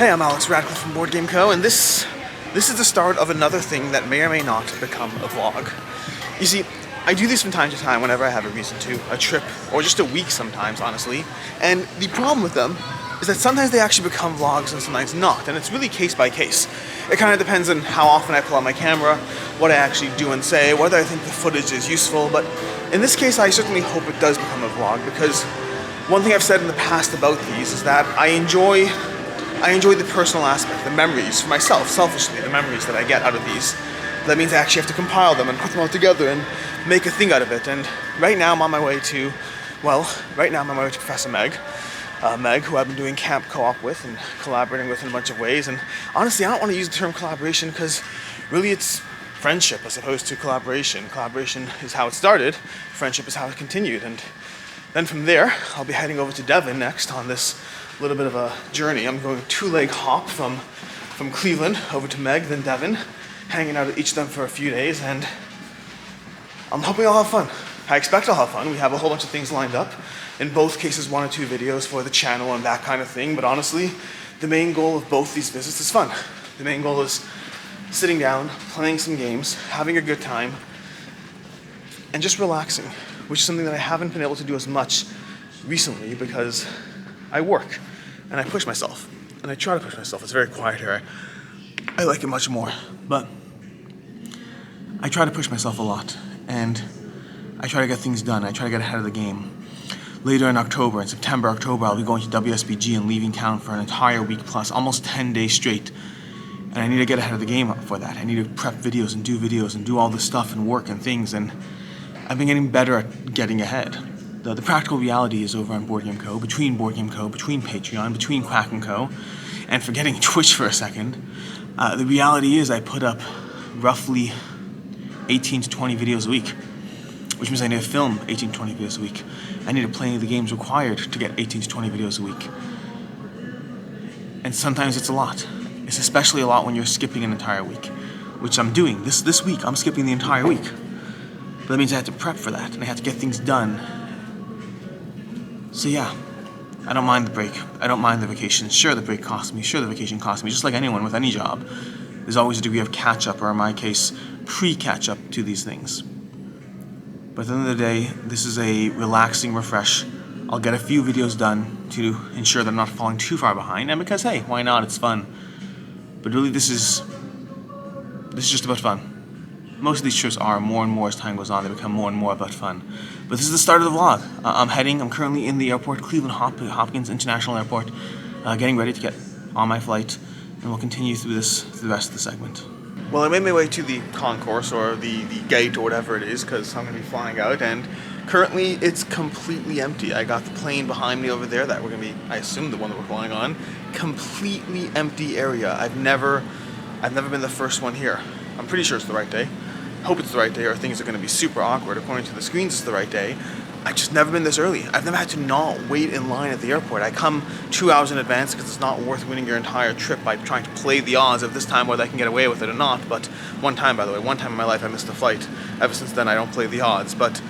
Hey, I'm Alex Radcliffe from Board Game Co. and this is the start of another thing that may or may not become a vlog. You see, I do these from time to time whenever I have a reason to, a trip, or just a week sometimes, honestly. And the problem with them is that sometimes they actually become vlogs and sometimes not, and it's really case by case. It kind of depends on how often I pull out my camera, what I actually do and say, whether I think the footage is useful, but in this case I certainly hope it does become a vlog, because one thing I've said in the past about these is that I enjoy the personal aspect, the memories for myself, selfishly, the memories that I get out of these. That means I actually have to compile them and put them all together and make a thing out of it. And right now I'm on my way to Professor Meg. Meg, who I've been doing camp co-op with and collaborating with in a bunch of ways. And honestly, I don't want to use the term collaboration because really it's friendship as opposed to collaboration. Collaboration is how it started, friendship is how it continued. And then from there, I'll be heading over to Devon next on this little bit of a journey. I'm going a two-leg hop from Cleveland over to Meg, then Devon, hanging out at each of them for a few days, and I'm hoping I'll have fun. I expect I'll have fun. We have a whole bunch of things lined up. In both cases, 1 or 2 videos for the channel and that kind of thing, but honestly, the main goal of both these visits is fun. The main goal is sitting down, playing some games, having a good time, and just relaxing, which is something that I haven't been able to do as much recently because I work and I push myself, and I try to push myself. It's very quiet here. I like it much more, but I try to push myself a lot, and I try to get things done. I try to get ahead of the game. Later in October, in September, October, I'll be going to WSBG and leaving town for an entire week plus, almost 10 days straight. And I need to get ahead of the game for that. I need to prep videos and do all this stuff and work and things, and I've been getting better at getting ahead. The practical reality is over on Board Game Co., between Board Game Co., between Patreon, between Quack and Co., and forgetting Twitch for a second. The reality is I put up roughly 18 to 20 videos a week, which means I need to film 18 to 20 videos a week. I need to play the games required to get 18 to 20 videos a week. And sometimes it's a lot. It's especially a lot when you're skipping an entire week, which I'm doing. This week, I'm skipping the entire week. But that means I have to prep for that, and I have to get things done. So yeah, I don't mind the break. I don't mind the vacation. Sure, the break costs me. Sure, the vacation costs me. Just like anyone with any job, there's always a degree of catch-up, or in my case, pre-catch-up to these things. But at the end of the day, this is a relaxing refresh. I'll get a few videos done to ensure that I'm not falling too far behind, and because, hey, why not? It's fun. But really, this is just about fun. Most of these trips are more and more as time goes on. They become more and more about fun. But this is the start of the vlog. I'm currently in the airport, Cleveland Hopkins International Airport, getting ready to get on my flight, and we'll continue through the rest of the segment. Well, I made my way to the concourse, or the gate, or whatever it is, because I'm going to be flying out, and currently it's completely empty. I got the plane behind me over there that we're going to be, I assume, the one that we're flying on. Completely empty area. I've never been the first one here. I'm pretty sure it's the right day. Hope it's the right day, or things are going to be super awkward. According to the screens, it's the right day. I've just never been this early. I've never had to not wait in line at the airport. I come 2 hours in advance because it's not worth winning your entire trip by trying to play the odds of this time whether I can get away with it or not. But one time, by the way, one time in my life I missed a flight. Ever since then, I don't play the odds. But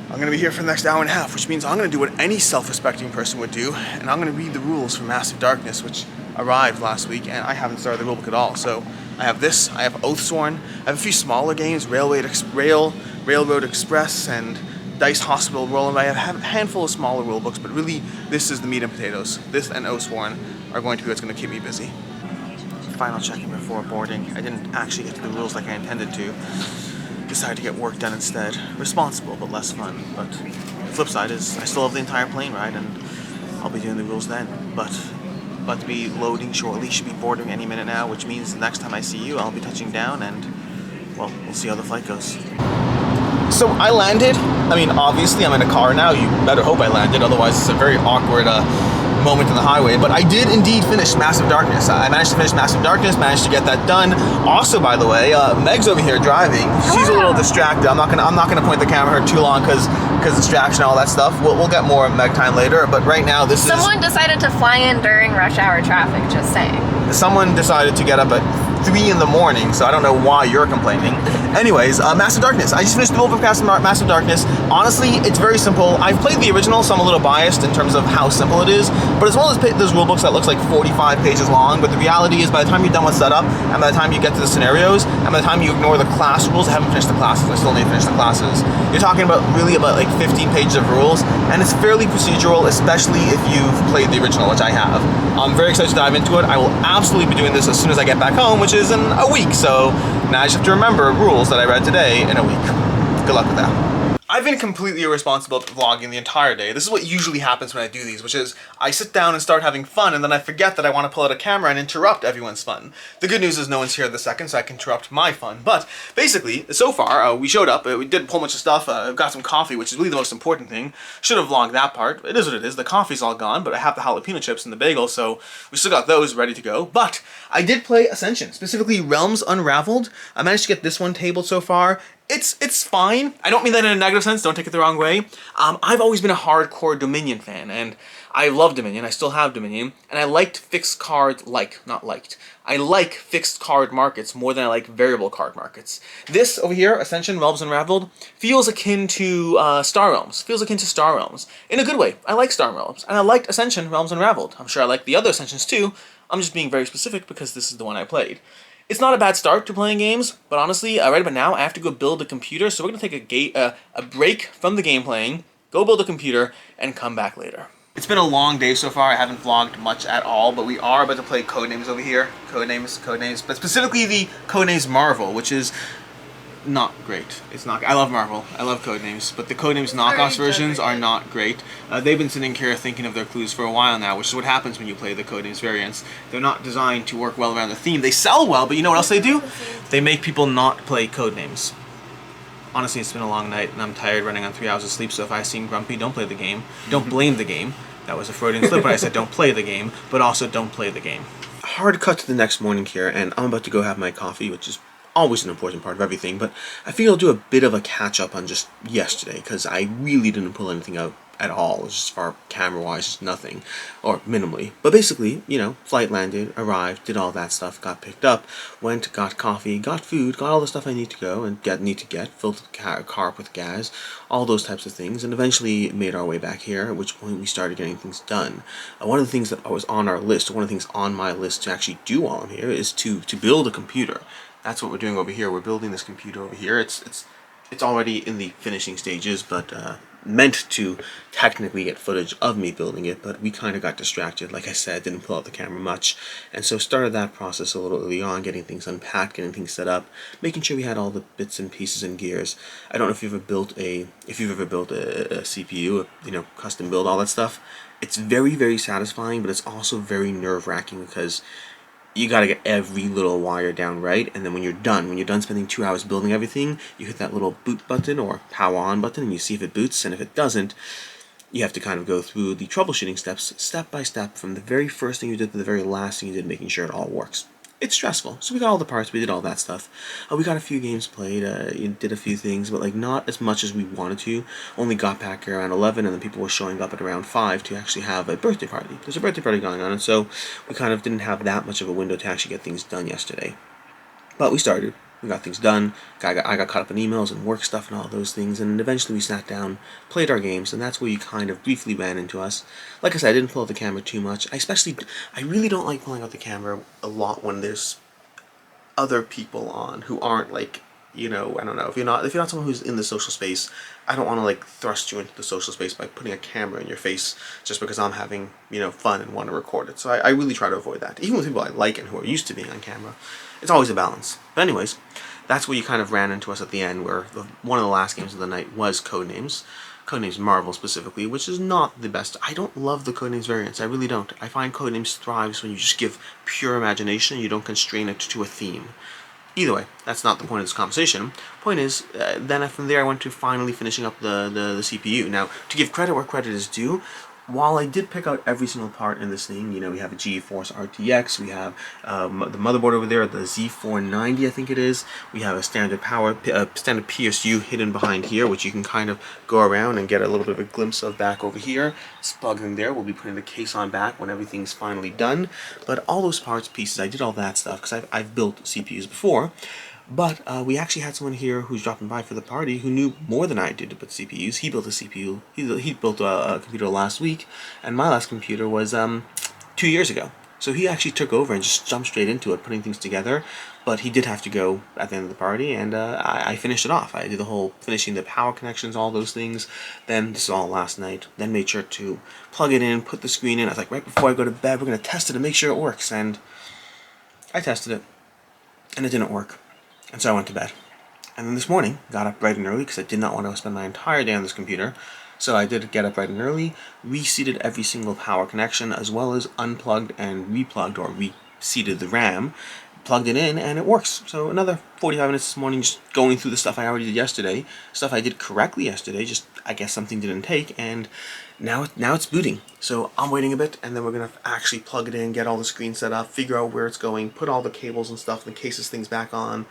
I'm going to be here for the next hour and a half, which means I'm going to do what any self-respecting person would do, and I'm going to read the rules for Massive Darkness, which arrived last week, and I haven't started the rulebook at all. So I have this, I have Oathsworn, I have a few smaller games, Railroad Express, and Dice Hospital Roll, and I have a handful of smaller rulebooks, but really, this is the meat and potatoes. This and Oathsworn are going to be what's going to keep me busy. Final check-in before boarding. I didn't actually get to the rules like I intended to. Decided to get work done instead. Responsible, but less fun. But the flip side is I still have the entire plane ride, and I'll be doing the rules then. But about to be loading shortly, should be boarding any minute now, which means the next time I see you, I'll be touching down, and, well, we'll see how the flight goes. So I landed. I mean, obviously I'm in a car now. You better hope I landed, otherwise it's a very awkward moment in the highway. But I did indeed finish Massive Darkness. I managed to finish Massive Darkness, managed to get that done. Also, by the way, Meg's over here driving. She's a little distracted. I'm not gonna point the camera at her too long because distraction and all that stuff. We'll get more Meg time later. But right now, Someone decided to fly in during rush hour traffic. Just saying. Someone decided to get up at 3 in the morning, so I don't know why you're complaining. Anyways, Massive Darkness. I just finished the build of Massive Darkness. Honestly, it's very simple. I've played the original, so I'm a little biased in terms of how simple it is, but it's one of those rulebooks that looks like 45 pages long, but the reality is by the time you're done with setup, and by the time you get to the scenarios, and by the time you ignore the class rules, I haven't finished the classes, I still need to finish the classes, you're talking about like 15 pages of rules, and it's fairly procedural, especially if you've played the original, which I have. I'm very excited to dive into it. I will absolutely be doing this as soon as I get back home, which is in a week, so now I just have to remember rules that I read today in a week. Good luck with that. I've been completely irresponsible at vlogging the entire day. This is what usually happens when I do these, which is I sit down and start having fun, and then I forget that I want to pull out a camera and interrupt everyone's fun. The good news is no one's here this second, so I can interrupt my fun. But basically, so far, we showed up, we did a whole bunch of stuff, got some coffee, which is really the most important thing. Should have vlogged that part. It is what it is. The coffee's all gone, but I have the jalapeno chips and the bagel, so we still got those ready to go. But I did play Ascension, specifically Realms Unraveled. I managed to get this one tabled so far. It's fine. I don't mean that in a negative sense, don't take it the wrong way. I've always been a hardcore Dominion fan, and I love Dominion, I still have Dominion, and I liked fixed card, I like fixed card markets more than I like variable card markets. This over here, Ascension, Realms Unraveled, feels akin to Star Realms, in a good way. I like Star Realms, and I liked Ascension, Realms Unraveled. I'm sure I like the other Ascensions too. I'm just being very specific because this is the one I played. It's not a bad start to playing games, but honestly, right about now, I have to go build a computer, so we're going to take a break from the game playing, go build a computer, and come back later. It's been a long day so far. I haven't vlogged much at all, but we are about to play Codenames over here. Codenames, but specifically the Codenames Marvel, which is not great. It's not. I love Marvel. I love Codenames, but the Codenames knockoffs versions are not great. They've been sitting here thinking of their clues for a while now, which is what happens when you play the Codenames variants. They're not designed to work well around the theme. They sell well, but you know what else they do? They make people not play Codenames. Honestly, it's been a long night, and I'm tired running on 3 hours of sleep, so if I seem grumpy, don't play the game. Don't blame the game. That was a Freudian slip when I said don't play the game, but also don't play the game. Hard cut to the next morning here, and I'm about to go have my coffee, which is always an important part of everything, but I figure I'll do a bit of a catch-up on just yesterday, because I really didn't pull anything out at all, as far camera-wise, just nothing, or minimally. But basically, you know, flight landed, arrived, did all that stuff, got picked up, went, got coffee, got food, got all the stuff I need to go and get, filled the car up with gas, all those types of things, and eventually made our way back here, at which point we started getting things done. One of the things that was on our list, one of the things on my list to actually do while I'm here, is to build a computer. That's what we're doing over here. We're building this computer over here. It's already in the finishing stages, but meant to technically get footage of me building it, but we kind of got distracted. Like I said, didn't pull out the camera much, and so started that process a little early on, getting things unpacked, getting things set up, making sure we had all the bits and pieces and gears. I don't know if you've ever built a CPU, you know, custom build, all that stuff. It's very, very satisfying, but it's also very nerve-wracking because you gotta get every little wire down right, and then when you're done spending 2 hours building everything, you hit that little boot button or power on button, and you see if it boots, and if it doesn't, you have to kind of go through the troubleshooting steps, step by step, from the very first thing you did to the very last thing you did, making sure it all works. It's stressful. So we got all the parts, we did all that stuff. We got a few games played, did a few things, but like not as much as we wanted to. Only got back here around 11, and then people were showing up at around 5 to actually have a birthday party. There's a birthday party going on, and so we kind of didn't have that much of a window to actually get things done yesterday. But we started. We got things done. I got caught up in emails and work stuff and all those things, and eventually we sat down, played our games, and that's where you kind of briefly ran into us. Like I said, I didn't pull out the camera too much. I really don't like pulling out the camera a lot when there's other people on who aren't like, you know, I don't know, if you're not someone who's in the social space, I don't want to like thrust you into the social space by putting a camera in your face just because I'm having, you know, fun and want to record it. So I really try to avoid that. Even with people I like and who are used to being on camera, it's always a balance. But anyways, that's where you kind of ran into us at the end, where one of the last games of the night was Codenames Marvel specifically, which is not the best. I don't love the Codenames variants, I really don't. I find Codenames thrives when you just give pure imagination and you don't constrain it to a theme. Either way, that's not the point of this conversation. Point is, then from there I went to finally finishing up the CPU. Now, to give credit where credit is due, while I did pick out every single part in this thing, you know, we have a GeForce RTX, we have the motherboard over there, the Z490 I think it is, we have a standard standard PSU hidden behind here, which you can kind of go around and get a little bit of a glimpse of back over here. It's plugged in there. We'll be putting the case on back when everything's finally done. But all those parts, pieces, I did all that stuff because I've built CPUs before. But we actually had someone here who's dropping by for the party who knew more than I did about CPUs. He built a CPU. He built a computer last week, and my last computer was 2 years ago. So he actually took over and just jumped straight into it, putting things together. But he did have to go at the end of the party, and I finished it off. I did the whole finishing the power connections, all those things. Then this is all last night. Then made sure to plug it in, put the screen in. I was like, right before I go to bed, we're going to test it and make sure it works. And I tested it, and it didn't work. And so I went to bed. And then this morning, got up bright and early because I did not want to spend my entire day on this computer. So I did get up bright and early, reseated every single power connection, as well as unplugged and replugged or reseated the RAM, plugged it in, and it works. So another 45 minutes this morning just going through the stuff I already did yesterday, stuff I did correctly yesterday, just I guess something didn't take, and now it's booting. So I'm waiting a bit, and then we're going to actually plug it in, get all the screens set up, figure out where it's going, put all the cables and stuff in case this thing's back on.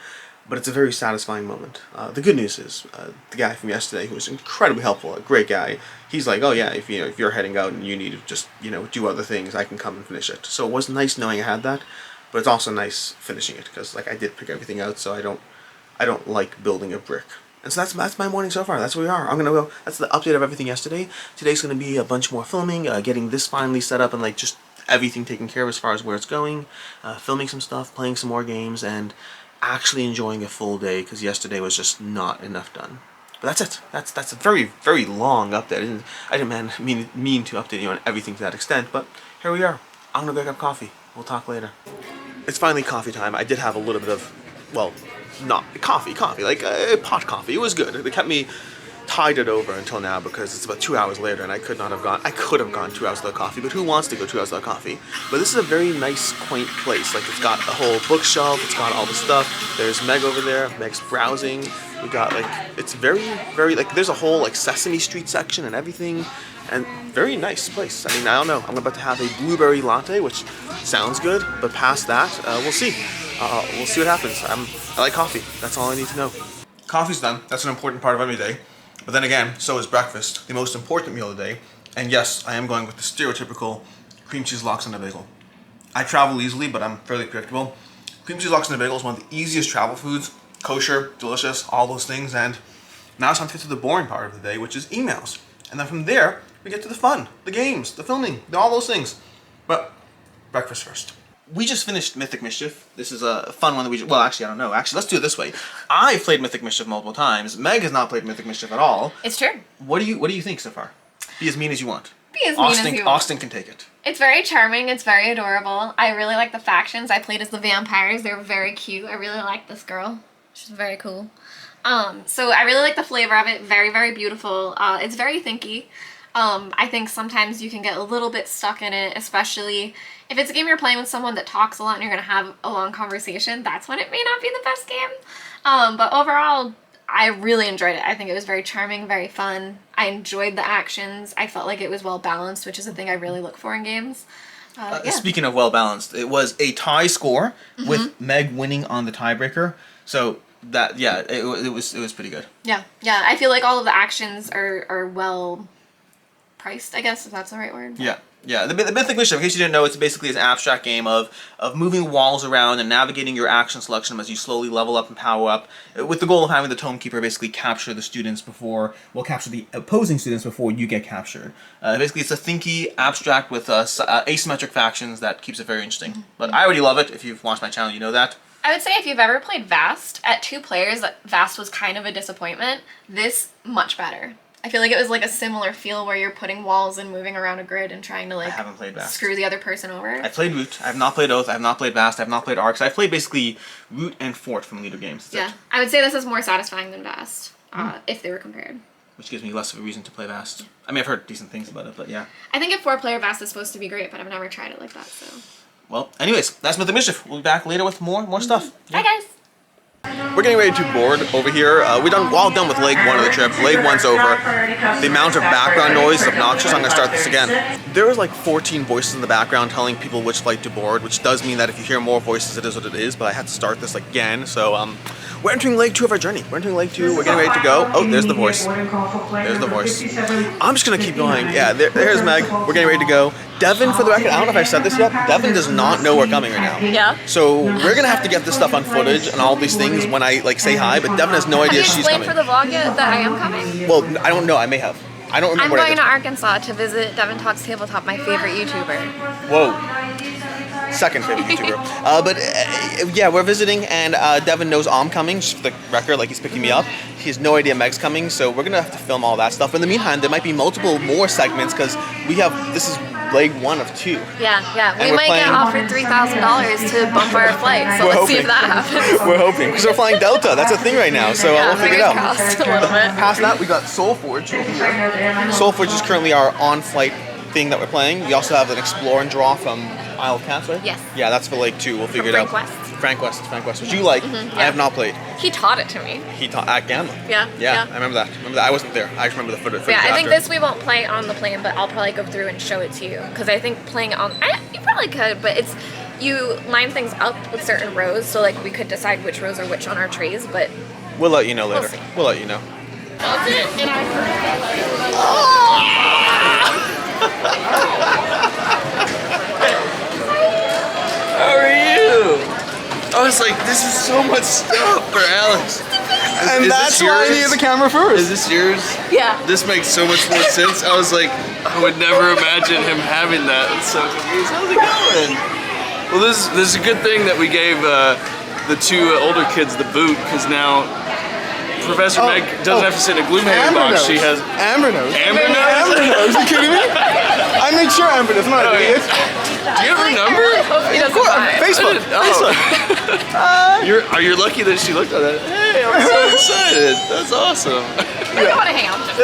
But it's a very satisfying moment. The good news is, the guy from yesterday, who was incredibly helpful, a great guy, he's like, oh yeah, if you're heading out and you need to just do other things, I can come and finish it. So it was nice knowing I had that, but it's also nice finishing it because like I did pick everything out, so I don't like building a brick. And so that's my morning so far. That's where we are. I'm gonna go. That's the update of everything yesterday. Today's gonna be a bunch more filming, getting this finally set up and like just everything taken care of as far as where it's going, filming some stuff, playing some more games, and actually enjoying a full day because yesterday was just not enough done. But that's it. That's a very, very long update. I didn't mean to update you on everything to that extent, but here we are. I'm gonna go get coffee. We'll talk later. It's finally coffee time. I did have a little bit of, well, not coffee, like pot coffee. It was good. It kept me tided over until now because it's about 2 hours later and I could have gone 2 hours without coffee, but who wants to go 2 hours without coffee? But this is a very nice, quaint place. Like it's got a whole bookshelf, it's got all the stuff. There's Meg over there, Meg's browsing. We got like, it's very, very, like there's a whole like Sesame Street section and everything. And very nice place. I mean, I don't know. I'm about to have a blueberry latte, which sounds good, but past that, we'll see. We'll see what happens. I like coffee. That's all I need to know. Coffee's done. That's an important part of every day. But then again, so is breakfast, the most important meal of the day. And yes, I am going with the stereotypical cream cheese lox and a bagel. I travel easily, but I'm fairly predictable. Cream cheese lox and a bagel is one of the easiest travel foods. Kosher, delicious, all those things. And now it's time to get to the boring part of the day, which is emails. And then from there, we get to the fun, the games, the filming, all those things. But breakfast first. We just finished Mythic Mischief. This is a fun one that well, actually, I don't know. Actually, let's do it this way. I've played Mythic Mischief multiple times. Meg has not played Mythic Mischief at all. It's true. What do you think so far? Be as mean as you want. Be as mean as you want. Austin can take it. It's very charming. It's very adorable. I really like the factions. I played as the vampires. They were very cute. I really like this girl. She's very cool. So I really like the flavor of it. Very, very beautiful. It's very thinky. I think sometimes you can get a little bit stuck in it, especially if it's a game you're playing with someone that talks a lot and you're going to have a long conversation. That's when it may not be the best game. But overall, I really enjoyed it. I think it was very charming, very fun. I enjoyed the actions. I felt like it was well balanced, which is a thing I really look for in games. Yeah. Speaking of well balanced, it was a tie score with Meg winning on the tiebreaker. So that, yeah, it was pretty good. Yeah, I feel like all of the actions are well priced, I guess, if that's the right word. Yeah. The Mythic Mischief, in case you didn't know, it's basically an abstract game of moving walls around and navigating your action selection as you slowly level up and power up, with the goal of having the Tome Keeper basically capture the opposing students before you get captured. Basically, it's a thinky abstract with asymmetric factions that keeps it very interesting. But I already love it. If you've watched my channel, you know that. I would say if you've ever played Vast, at 2 players, Vast was kind of a disappointment. This, much better. I feel like it was like a similar feel where you're putting walls and moving around a grid and trying to like I haven't played Vast. Screw the other person over. I played Root. I have not played Oath. I have not played Vast. I have not played Arcs. I've played basically Root and Fort from Leader Games. That's it. I would say this is more satisfying than Vast, if they were compared. Which gives me less of a reason to play Vast. I mean, I've heard decent things about it, but yeah. I think a 4-player Vast is supposed to be great, but I've never tried it like that, so. Well, anyways, that's Mythic Mischief. We'll be back later with more stuff. Bye, guys. We're getting ready to board over here. We're all done with leg 1 of the trip. Leg 1's over. The amount of background noise is obnoxious. I'm gonna start this again. There was like 14 voices in the background telling people which flight to board, which does mean that if you hear more voices, it is what it is, but I had to start this again, so we're entering leg 2 of our journey. We're entering leg 2, we're getting ready to go. Oh, there's the voice. There's the voice. I'm just gonna keep going. Yeah, there's Meg. We're getting ready to go. Devin, for the record, I don't know if I've said this yet, Devin does not know we're coming right now. Yeah. So we're gonna have to get this stuff on footage and all these things when I like say hi, but Devin has no idea she's coming. Have you explained for the vlog yet that I am coming? Well, I don't know, I may have. I don't remember. I'm going to Arkansas to visit Devin Talks Tabletop, my favorite YouTuber. Whoa. Second favorite YouTuber. Yeah, we're visiting, and Devin knows I'm coming, just for the record, like he's picking me up. He has no idea Meg's coming, so we're gonna have to film all that stuff. But in the meantime, there might be multiple more segments, because this is leg 1 of 2. Yeah. We might get offered $3,000 to bump our flight, so let's see if that happens. We're hoping, because we're flying Delta. That's a thing right now, so we'll figure it out. Crossed a little bit. Past that, we got Soulforge over here. Soulforge is currently our on-flight thing that we're playing. We also have an Explore and Draw from Isle of Cats, right? Yes. Yeah, that's for leg 2. We'll figure it out. Frank West, which you like. Yeah. I have not played. He taught it to me. He taught at Gamma. Yeah. I remember that. I wasn't there. I just remember the footage. Yeah, I think this we won't play on the plane, but I'll probably go through and show it to you. Because I think playing on, you probably could, but you line things up with certain rows, so like we could decide which rows are which on our trays, but we'll let you know later. We'll let you know. How are you? I was like, this is so much stuff for Alex. And that's why I needed the camera first. Is this yours? yeah. This makes so much more sense. I was like, I would never imagine him having that. It's so confused. How's it going? Well, this is a good thing that we gave the 2 older kids the boot, because now Professor Meg doesn't have to sit in a Gloomhaven box. She has Amber knows. Amber knows? Are you kidding me? I made sure Amber knows. I'm not an idiot. Do you have her number? Facebook. You're lucky that she looked at that. Hey, I'm so excited. That's awesome. I don't want to hang out with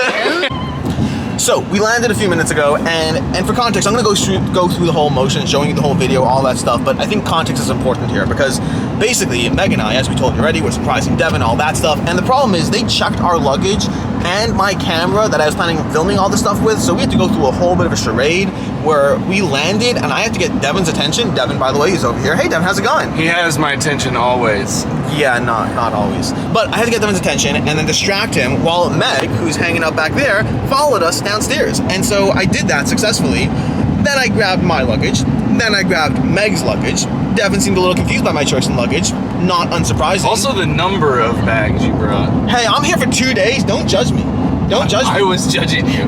you. So we landed a few minutes ago, and for context, I'm gonna go through the whole motion, showing you the whole video, all that stuff. But I think context is important here, because basically Meg and I, as we told you already, were surprising Devin, all that stuff. And the problem is they checked our luggage and my camera that I was planning on filming all this stuff with. So we had to go through a whole bit of a charade where we landed, and I had to get Devin's attention. Devin, by the way, is over here. Hey, Devin, how's it going? He has my attention always. Yeah, not always. But I had to get Devin's attention and then distract him while Meg, who's hanging out back there, followed us downstairs. And so I did that successfully. Then I grabbed my luggage. Then I grabbed Meg's luggage. Devin seemed a little confused by my choice in luggage. Not unsurprising. Also the number of bags you brought. Hey, I'm here for 2 days. Don't judge me. Don't judge me. I was judging you.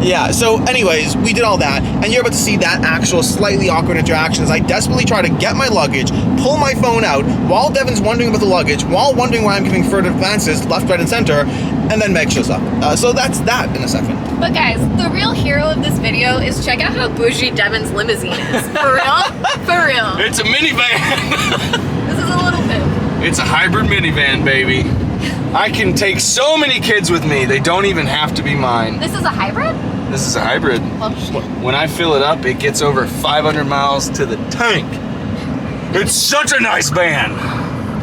Yeah, so anyways, we did all that, and you're about to see that actual slightly awkward interaction as I desperately try to get my luggage, pull my phone out, while Devin's wondering about the luggage, while wondering why I'm giving furtive glances left, right, and center, and then Meg shows up. So that's that in a second. But guys, the real hero of this video is check out how bougie Devin's limousine is. For real? For real. It's a minivan. This is a little bit. It's a hybrid minivan, baby. I can take so many kids with me, they don't even have to be mine. This is a hybrid? This is a hybrid. Oh, shit. When I fill it up, it gets over 500 miles to the tank. It's such a nice van.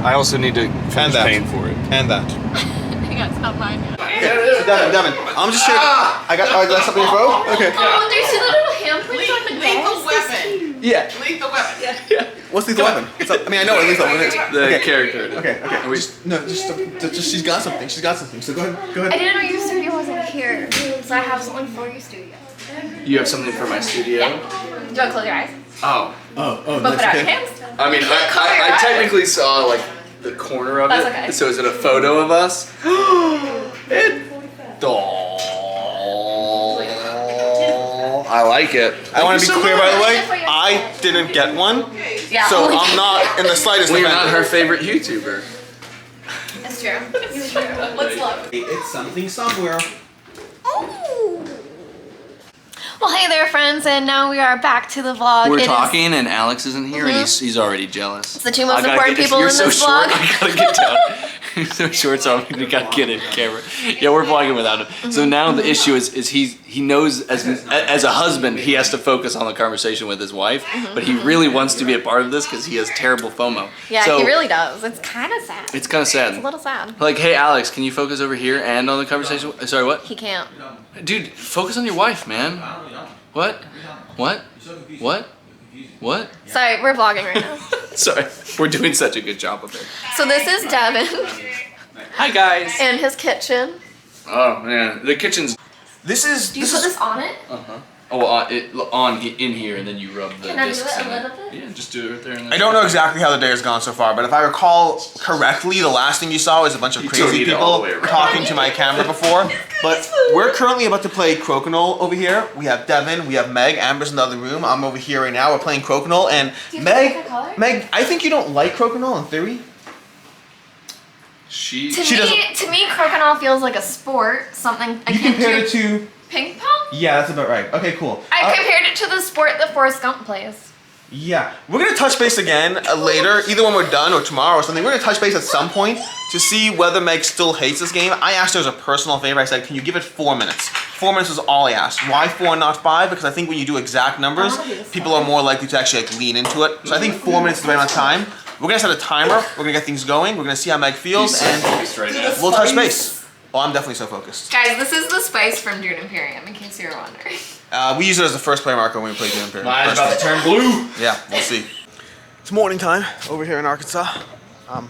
I also need to finish paying for it. And that. Hang on, it's not mine. Devin, I'm just here. I got something in your phone? Okay. Oh, do you see the little handprints on the Lethal glass? weapon. Yeah. Lethal weapon. Yeah. What's lethal weapon? I mean, I know what lethal weapon is. The character. Okay. Just she's got something. So go ahead. I didn't know your studio wasn't here, so I have something for your studio. You have something for my studio? Yeah. Do you want to close your eyes? Oh. Oh, But put out your okay. hands. I mean, I technically saw like the corner of That's it. okay. So is it a photo of us? I like it. I want to be clear, by the way, much. I didn't get one, Yeah. so I'm not in the slightest Well, you're offended. not her favorite YouTuber. It's true. It's true. Let's look. It's something somewhere. Oh. Well, hey there, friends, and now we are back to the vlog. We're It is- talking, and Alex isn't here, and he's already jealous. It's the two most I gotta important get- people you're in so this short, vlog. I gotta get down. You're so short, so we gotta get in camera. Yeah, we're vlogging without him. So now the issue is he knows as a husband he has to focus on the conversation with his wife, but he really wants to be a part of this because he has terrible FOMO. Yeah, so, he really does. It's kind of sad. It's kind of sad. It's a little sad. Like, hey Alex, can you focus over here and on the conversation? Sorry, what? He can't. Dude, focus on your wife, man. What? What? What? What? Sorry, we're vlogging right now. Sorry, we're doing such a good job of it. So this is Devin Hi guys. and his kitchen. Oh man, the kitchen's. This is. Do you put this on it? Oh, well, in here, and then you rub the Can I do discs it a in little bit? Yeah, just do it right there. And then I don't know exactly how the day has gone so far, but if I recall correctly, the last thing you saw was a bunch of don't crazy need it all people the way around. talking to my camera before. But we're currently about to play Crokinole over here. We have Devin, we have Meg, Amber's in the other room. I'm over here right now. We're playing Crokinole, and Do you have a different color? Meg, I think you don't like Crokinole in theory. She She doesn't- To me, Crokinole feels like a sport, something I You can't compared do. it to. Ping pong? Yeah, that's about right. Okay, cool. I compared it to the sport that Forrest Gump plays. Yeah, we're gonna touch base again later, either when we're done or tomorrow or something. We're gonna touch base at some point to see whether Meg still hates this game. I asked her as a personal favor. I said, "Can you give it 4 minutes?" 4 minutes was all I asked. Why 4 and not 5? Because I think when you do exact numbers, people are more likely to actually like lean into it. So I think 4 minutes is the right amount of time. We're gonna set a timer. We're gonna get things going. We're gonna see how Meg feels, and focused right now. we'll touch base. Oh, I'm definitely so focused. Guys, this is the spice from Dune Imperium, in case you were wondering. We use it as the first play marker when we play Dune Imperium. My eyes about to turn blue. Yeah, we'll see. It's morning time over here in Arkansas. I'm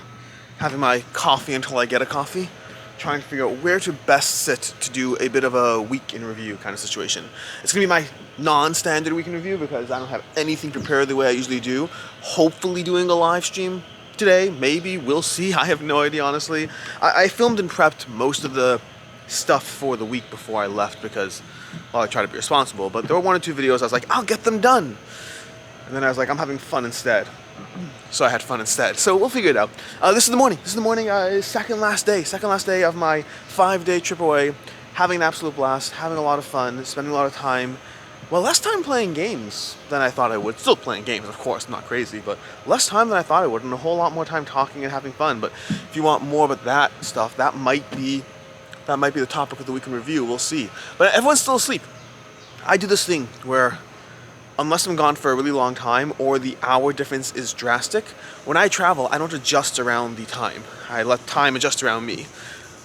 having my coffee until I get a coffee. Trying to figure out where to best sit to do a bit of a week in review kind of situation. It's gonna be my non-standard week in review because I don't have anything prepared the way I usually do. Hopefully doing a live stream today, maybe, we'll see. I have no idea, honestly. I filmed and prepped most of the stuff for the week before I left because, well, I try to be responsible, but there were 1 or 2 videos I was like, I'll get them done. And then I was like, I'm having fun instead. So I had fun instead. So we'll figure it out. This is the morning. Second last day of my 5-day trip away. Having an absolute blast, having a lot of fun, spending a lot of time. Well, less time playing games than I thought I would. Still playing games, of course, not crazy, but less time than I thought I would, and a whole lot more time talking and having fun. But if you want more about that stuff, that might be the topic of the week in review. We'll see. But everyone's still asleep. I do this thing where, unless I'm gone for a really long time or the hour difference is drastic, when I travel, I don't adjust around the time. I let time adjust around me.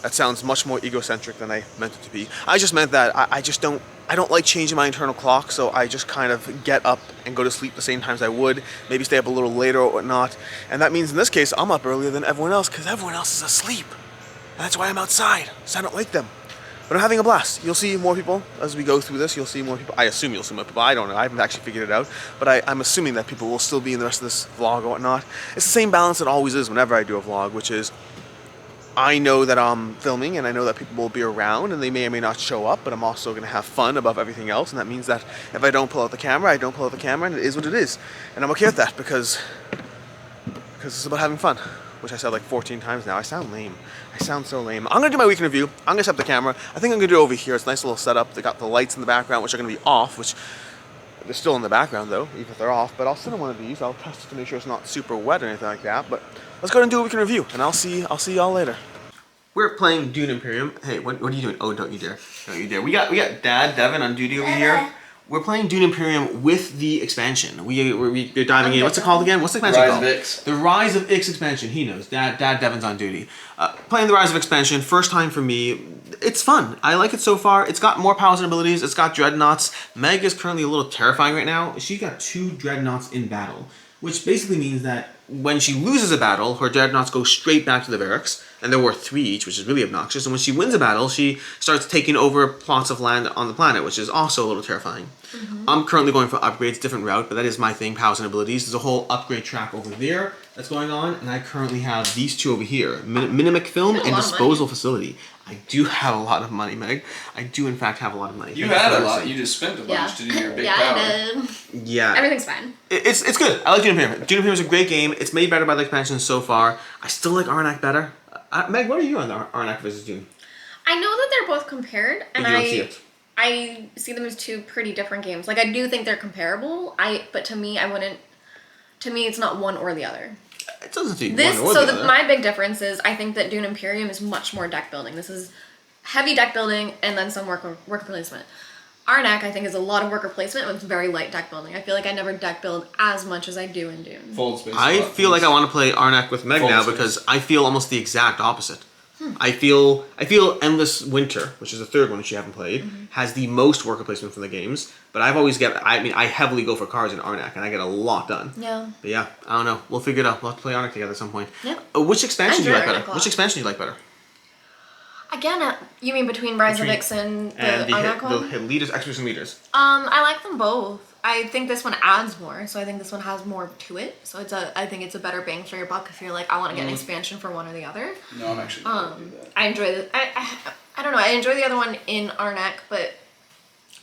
That sounds much more egocentric than I meant it to be. I just meant that I don't like changing my internal clock, so I just kind of get up and go to sleep the same times I would, maybe stay up a little later or whatnot. And that means in this case, I'm up earlier than everyone else because everyone else is asleep. And that's why I'm outside, so I don't wake them. But I'm having a blast. You'll see more people as we go through this. You'll see more people. I assume you'll see more people. I don't know. I haven't actually figured it out. But I'm assuming that people will still be in the rest of this vlog or whatnot. It's the same balance it always is whenever I do a vlog, which is I know that I'm filming and I know that people will be around and they may or may not show up, but I'm also going to have fun above everything else. And that means that if I don't pull out the camera, I don't pull out the camera, and it is what it is. And I'm okay with that because it's about having fun, which I said like 14 times now. I sound lame. I sound so lame. I'm going to do my week in review. I'm going to set up the camera. I think I'm going to do it over here. It's a nice little setup. They got the lights in the background, which are going to be off, which they're still in the background though, even if they're off. But I'll sit on one of these. I'll test it to make sure it's not super wet or anything like that. But let's go ahead and do a week in review, and I'll see y'all later. We're playing Dune Imperium. Hey, what are you doing? Oh, don't you dare. Don't you dare. We got Dad, Devin on duty over here. We're playing Dune Imperium with the expansion. We're diving in. What's it called again? What's the expansion called? Rise of Ix. The Rise of Ix expansion. He knows. Dad, Devin's on duty. Playing the Rise of expansion. First time for me. It's fun. I like it so far. It's got more powers and abilities. It's got dreadnoughts. Meg is currently a little terrifying right now. She's got 2 dreadnoughts in battle, which basically means that when she loses a battle, her dreadnoughts go straight back to the barracks, and they're worth 3 each, which is really obnoxious. And when she wins a battle, she starts taking over plots of land on the planet, which is also a little terrifying. I'm currently going for upgrades, different route, but that is my thing, powers and abilities. There's a whole upgrade track over there that's going on, and I currently have these 2 over here, Minimic Film and Disposal Facility. I do have a lot of money, Meg. I do, in fact, have a lot of money. You had a lot. You just spent a bunch to do your big power. I did. Yeah. Everything's fine. It's good. I like Dune Imperium. Dune Imperium is a great game. It's made better by the expansion so far. I still like Arnak better. Meg, what are you on the Arnak versus Dune? I know that they're both compared, and But you don't see it. I see them as two pretty different games. Like, I do think they're comparable. But to me, I wouldn't. To me, it's not one or the other. It doesn't seem This one or so the other. my big difference is I think that Dune Imperium is much more deck building. This is heavy deck building and then some worker placement. Arnak, I think, is a lot of worker placement with very light deck building. I feel like I never deck build as much as I do in Dune. Fold space. I feel like I want to play Arnak with Meg Fold now space. because I feel almost the exact opposite. I feel Endless Winter, which is the third one which you haven't played, has the most worker placement from the games. But I heavily go for cards in Arnak, and I get a lot done. Yeah. But yeah, I don't know. We'll figure it out. We'll have to play Arnak together at some point. Yeah. Which expansion do you like enjoy better? Arnak a lot. Which expansion do you like better? Again, you mean between Rise of Ix and the Arnak one? The leaders, Expedition leaders. I like them both. I think this one adds more, so I think this one has more to it. So I think it's a better bang for your buck if you're like, I want to get an expansion for one or the other. No, I'm actually not gonna do that. I enjoy the I don't know, I enjoy the other one in Arnak, but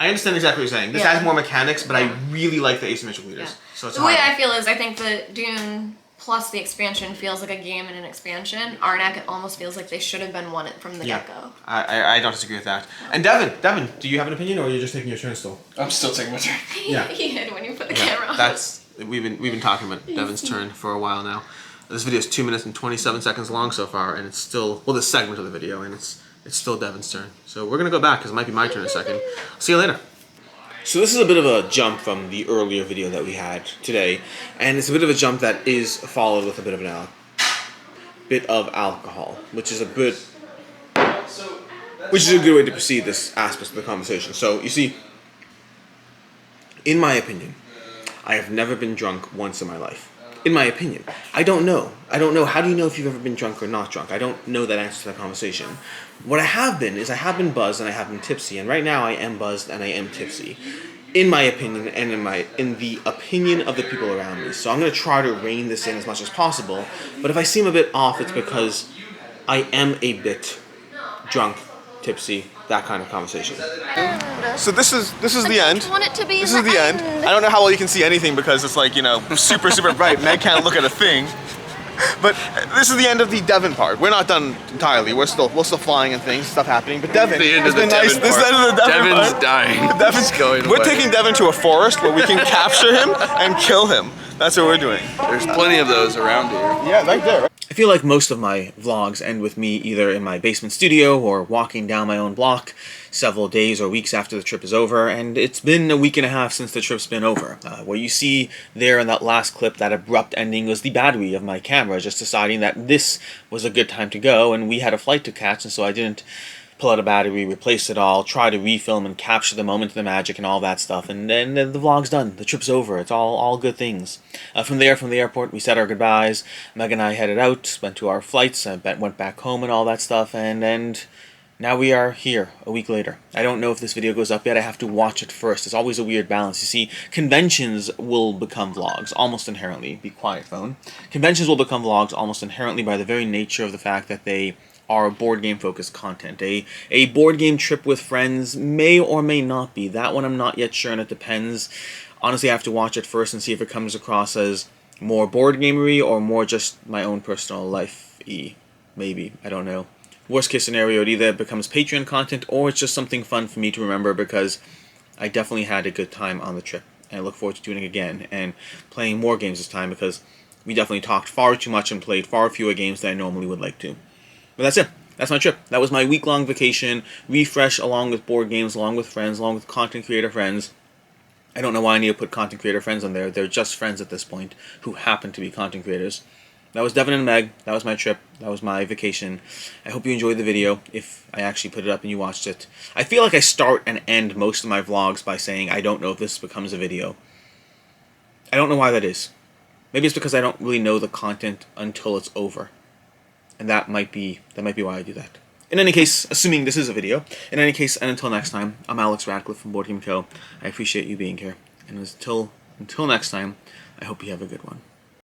I understand exactly what you're saying. This Yeah. has more mechanics, but Yeah. I really like the asymmetrical leaders. yeah. So it's The way hard. I feel is I think that Dune plus the expansion feels like a game and an expansion. Arnak, it almost feels like they should have been one from the get-go. I don't disagree with that. And Devin, do you have an opinion, or are you just taking your turn still? I'm still taking my turn. Yeah. He hid when you put the camera on. We've been talking about Devin's turn for a while now. This video is 2 minutes and 27 seconds long so far, and it's still this segment of the video, and it's still Devin's turn. So we're gonna go back because it might be my turn in a second. See you later. So this is a bit of a jump from the earlier video that we had today, and it's a bit of a jump that is followed with a bit of bit of alcohol, which is a good way to proceed this aspect of the conversation. So you see, in my opinion, I have never been drunk once in my life. In my opinion, I don't know. How do you know if you've ever been drunk or not drunk? I don't know that answer to that conversation. What I have been is I have been buzzed and I have been tipsy, and right now I am buzzed and I am tipsy. In my opinion, and in the opinion of the people around me. So I'm going to try to rein this in as much as possible, but if I seem a bit off, it's because I am a bit drunk, tipsy, that kind of conversation. So this is the end. Want it to be This is the end. I don't know how well you can see anything because it's like, super bright. Meg can't look at a thing. But this is the end of the Devon part. We're not done entirely. We're still flying and things, stuff happening. But Devon, The end it's of the been nice. Devon This is the end of the Devon Devon's part. dying. Devon's going We're away. taking Devon to a forest where we can capture him and kill him. That's what we're doing. There's plenty of those around here. Yeah, right there. I feel like most of my vlogs end with me either in my basement studio or walking down my own block several days or weeks after the trip is over, and it's been a week and a half since the trip's been over. What you see there in that last clip, that abrupt ending, was the battery of my camera just deciding that this was a good time to go, and we had a flight to catch, and so I didn't pull out a battery, replace it all, try to refilm and capture the moment of the magic and all that stuff, and then the vlog's done. The trip's over. It's all good things. From the airport, we said our goodbyes. Meg and I headed out, went to our flights, went back home and all that stuff, and now we are here a week later. I don't know if this video goes up yet. I have to watch it first. It's always a weird balance. You see, conventions will become vlogs almost inherently. Be quiet, phone. Conventions will become vlogs almost inherently by the very nature of the fact that they are board game focused content. A board game trip with friends may or may not be. That one I'm not yet sure, and it depends. Honestly, I have to watch it first and see if it comes across as more board gamery or more just my own personal life-y. Maybe. I don't know. Worst case scenario, it either becomes Patreon content or it's just something fun for me to remember because I definitely had a good time on the trip. And I look forward to doing it again and playing more games this time because we definitely talked far too much and played far fewer games than I normally would like to. But that's it. That's my trip. That was my week-long vacation, refresh along with board games, along with friends, along with content creator friends. I don't know why I need to put content creator friends on there. They're just friends at this point who happen to be content creators. That was Devon and Meg. That was my trip. That was my vacation. I hope you enjoyed the video, if I actually put it up and you watched it. I feel like I start and end most of my vlogs by saying I don't know if this becomes a video. I don't know why that is. Maybe it's because I don't really know the content until it's over. And that might be why I do that. In any case, assuming this is a video, in any case, and until next time, I'm Alex Radcliffe from Board Game Co. I appreciate you being here. And until next time, I hope you have a good one.